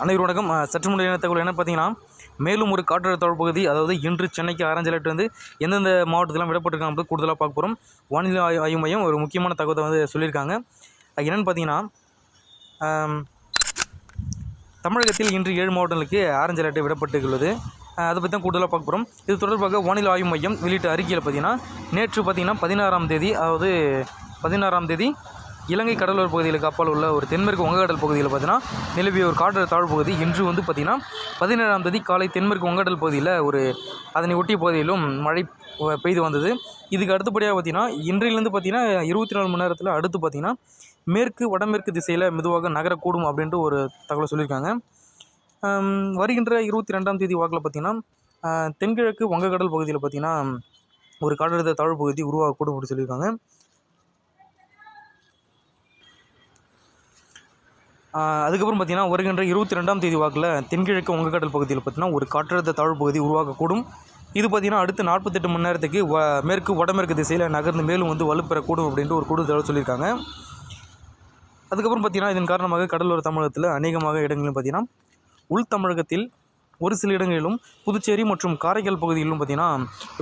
அனைவரும் வணக்கம். சற்று முன்னைய தகவல் என்ன பார்த்தீங்கன்னா, மேலும் ஒரு காற்றழுத்த தாழ்வு பகுதி, அதாவது இன்று சென்னைக்கு ஆரஞ்சு அலர்ட் வந்து எந்தெந்த மாவட்டத்திலாம் விடப்பட்டிருக்காங்க கூடுதலாக பார்க்க போகிறோம். வானிலை ஆய்வு மையம் ஒரு முக்கியமான தகவலை வந்து சொல்லியிருக்காங்க. என்னென்னு பார்த்தீங்கன்னா, தமிழகத்தில் இன்று 7 மாவட்டங்களுக்கு ஆரஞ்சு அலர்ட் விடப்பட்டுள்ளது. அதை பற்றி தான் கூடுதலாக பார்க்க போகிறோம். இது தொடர்பாக வானிலை ஆய்வு மையம் வெளியிட்ட அறிக்கையில் பார்த்தீங்கன்னா, நேற்று பார்த்தீங்கன்னா 16ஆம் தேதி, அதாவது 16ஆம் தேதி இலங்கை கடலோர பகுதிகளுக்கு அப்பால் உள்ள ஒரு தென்மேற்கு வங்கக்கடல் பகுதியில் பார்த்தீங்கன்னா நிலவிய ஒரு காற்றழுத்த தாழ்வு பகுதி இன்று வந்து பார்த்திங்கன்னா 17ஆம் தேதி காலை தென்மேற்கு வங்கக்கடல் பகுதியில் அதனை ஒட்டிய பகுதியிலும் மழை பெய்து வந்தது. இதுக்கு அடுத்தபடியாக பார்த்திங்கன்னா இன்றையிலேருந்து பார்த்திங்கன்னா 24 மணி நேரத்தில் அடுத்து பார்த்திங்கன்னா மேற்கு வடமேற்கு திசையில் மெதுவாக நகரக்கூடும் அப்படின்ட்டு ஒரு தகவலை சொல்லியிருக்காங்க. வருகின்ற 22ஆம் தேதி வாக்கில் பார்த்திங்கன்னா தென்கிழக்கு வங்கக்கடல் பகுதியில் பார்த்திங்கன்னா ஒரு காற்றழுத்த தாழ்வு பகுதி உருவாகக்கூடும் அப்படின்னு சொல்லியிருக்காங்க. அதுக்கப்புறம் பார்த்திங்கன்னா வருகின்ற 22ஆம் தேதி வாக்கில் தென்கிழக்கு வங்கக்கடல் பகுதியில் பார்த்திங்கன்னா ஒரு காற்றழுத்த தாழ்வு பகுதி உருவாகக்கூடும். இது பார்த்திங்கன்னா அடுத்த 48 மணி நேரத்துக்கு மேற்கு வடமேற்கு திசையில் நகர்ந்து மேலும் வந்து வலுப்பெறக்கூடும் அப்படின்ட்டு ஒரு கூடுதல் சொல்லியிருக்காங்க. அதுக்கப்புறம் பார்த்திங்கன்னா இதன் காரணமாக கடலோர தமிழகத்தில் அநேகமாக இடங்களிலும் பார்த்திங்கன்னா உள் தமிழகத்தில் ஒரு சில இடங்களிலும் புதுச்சேரி மற்றும் காரைக்கால் பகுதிகளிலும் பார்த்திங்கன்னா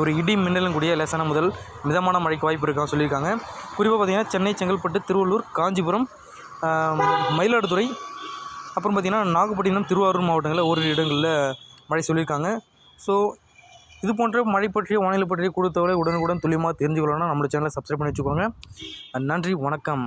ஒரு இடி மின்னலும் கூடிய லேசான முதல் மிதமான மழைக்கு வாய்ப்பு இருக்கான்னு சொல்லியிருக்காங்க. குறிப்பாக பார்த்திங்கன்னா சென்னை, செங்கல்பட்டு, திருவள்ளூர், காஞ்சிபுரம், மயிலாடுதுறை, அப்புறம் பார்த்திங்கன்னா நாகப்பட்டினம், திருவாரூர் மாவட்டங்களில் ஓரிரு இடங்களில் மழை சொல்லியிருக்காங்க. ஸோ இது போன்ற மழை பற்றிய வானிலை பற்றிய கூடுதல் உடனுக்குடன் துல்லியமாக தெரிஞ்சுக்கணும்னா நம்மளோட சேனலை சப்ஸ்கிரைப் பண்ணி வச்சுக்கோங்க. நன்றி, வணக்கம்.